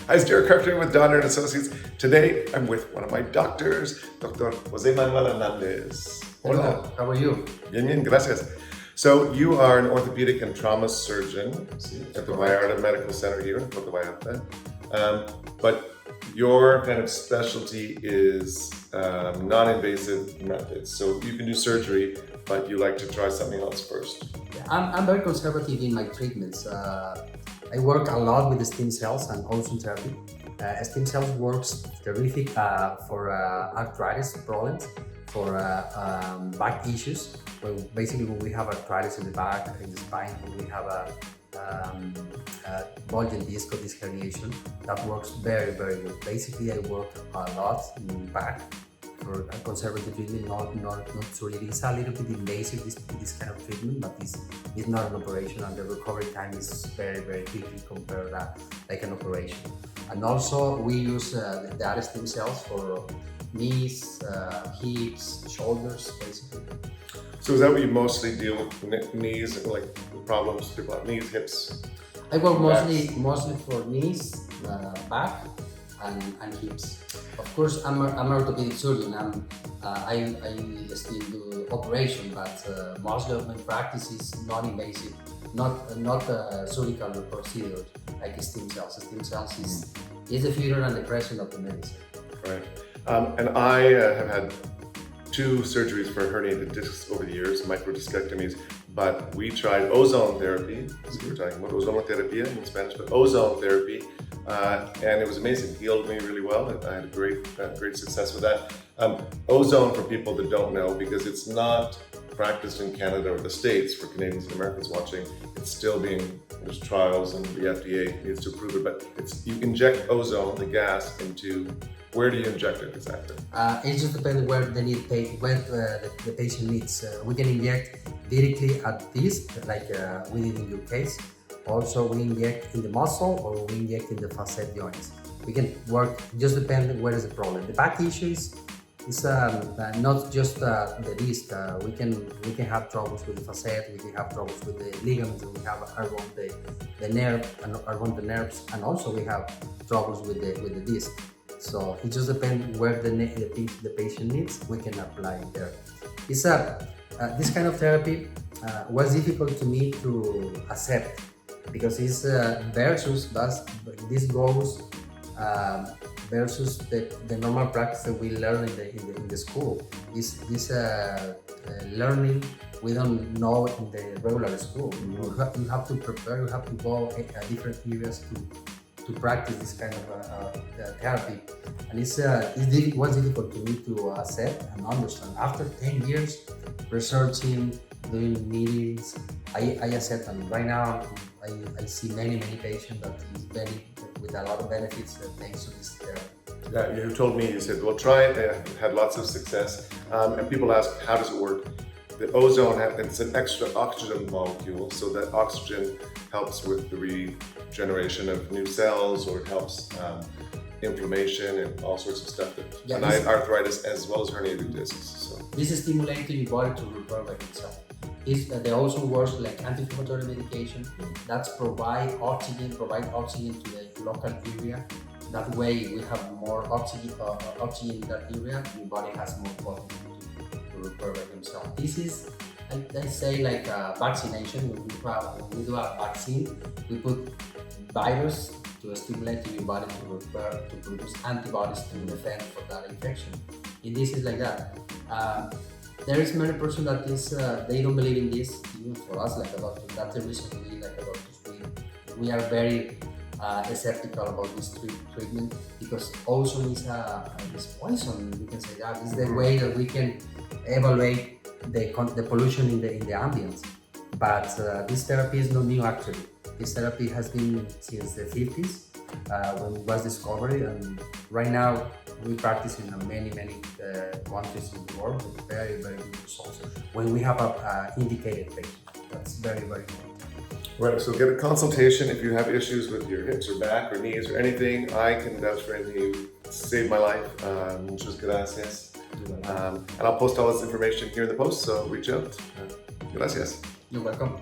Hi, it's Derek Carkner with Donner & Associates. Today, I'm with one of my doctors, Dr. Jose Manuel Hernandez. Hello, how are you? Bien, bien, gracias. So you are an orthopedic and trauma surgeon at the Vallarta Medical Center here in Puerto Vallarta. But your kind of specialty is non-invasive methods. So you can do surgery, but you like to try something else first. I'm very conservative in my treatments. I work a lot with the stem cells and ozone therapy. Stem cells works terrific for arthritis problems, for back issues. Basically, when we have arthritis in the back, in the spine, when we have a bulging disc or disc herniation, that works very, very good. Basically, I work a lot in back for a conservative treatment, not surgery. It's a little bit invasive, this kind of treatment, but it's not an operation, and the recovery time is very, very quickly compared to like an operation. And also we use the other stem cells for knees, hips, shoulders, basically. So is that what you mostly deal with, knees, like problems people have knees, hips? I work mostly for knees, back, and hips. Of course, I'm an orthopedic surgeon. I still do operation, but most of my practice is non-invasive, not surgical procedures like stem cells. Stem cells is the future and the present of the medicine. Right. And I have had 2 surgeries for herniated discs over the years, microdiscectomies, but we tried ozone therapy, so we were talking about ozonoterapia in Spanish, but ozone therapy, and it was amazing. It healed me really well. I had great success with that. Ozone, for people that don't know, because it's not practiced in Canada or the States for Canadians and Americans watching, it's still there's trials and the FDA needs to approve it, but you inject ozone, the gas, where do you inject it exactly? It just depends where the patient needs. We can inject directly at this, like we did in your case. Also, we inject in the muscle or we inject in the facet joints. We can work, just depending where is the problem. The back issue is not just the disc. We can have troubles with the facet. We can have troubles with the ligaments. And we have around the nerve and around the nerves, and also we have troubles with the disc. So it just depends where the patient needs. We can apply it there. It's this kind of therapy was difficult to me to accept because it's versus this goes versus the normal practice that we learn in the school. This learning we don't know in the regular school. You have to prepare. You have to go different areas to practice this kind of therapy, and it was difficult to me to accept and understand. After 10 years researching, doing meetings, I accept, and right now I see many patients that is with a lot of benefits thanks to this therapy. Yeah, you told me, you said, well, try it. I had lots of success, and people ask, how does it work? The ozone, it's an extra oxygen molecule, so that oxygen helps with the regeneration of new cells, or it helps inflammation and all sorts of stuff, and arthritis as well as herniated discs. So this stimulates your body to repair by itself. The ozone works like anti-inflammatory medication that provide oxygen to the local area. That way we have more oxygen in that area. Your body has more potency to repair by himself. This is, I say, like a vaccination. When we do a vaccine, we put virus to stimulate your body to repair, to produce antibodies to defend for that infection. And this is like that. There is many person that is they don't believe in this. Even for us, like a doctor, that's the reason we like a doctor. We are very skeptical about this treatment because ozone is poison. We can say that is the way that we can evaluate the pollution in the ambience. But this therapy is not new actually. This therapy has been since the 50s when it was discovered, and right now we practice in many countries in the world with very good results when we have a indicated patient. That's very important. Right, so get a consultation if you have issues with your hips or back or knees or anything. I can vouch for anything. You saved my life. Muchas gracias. And I'll post all this information here in the post, so reach out. Gracias. You're welcome.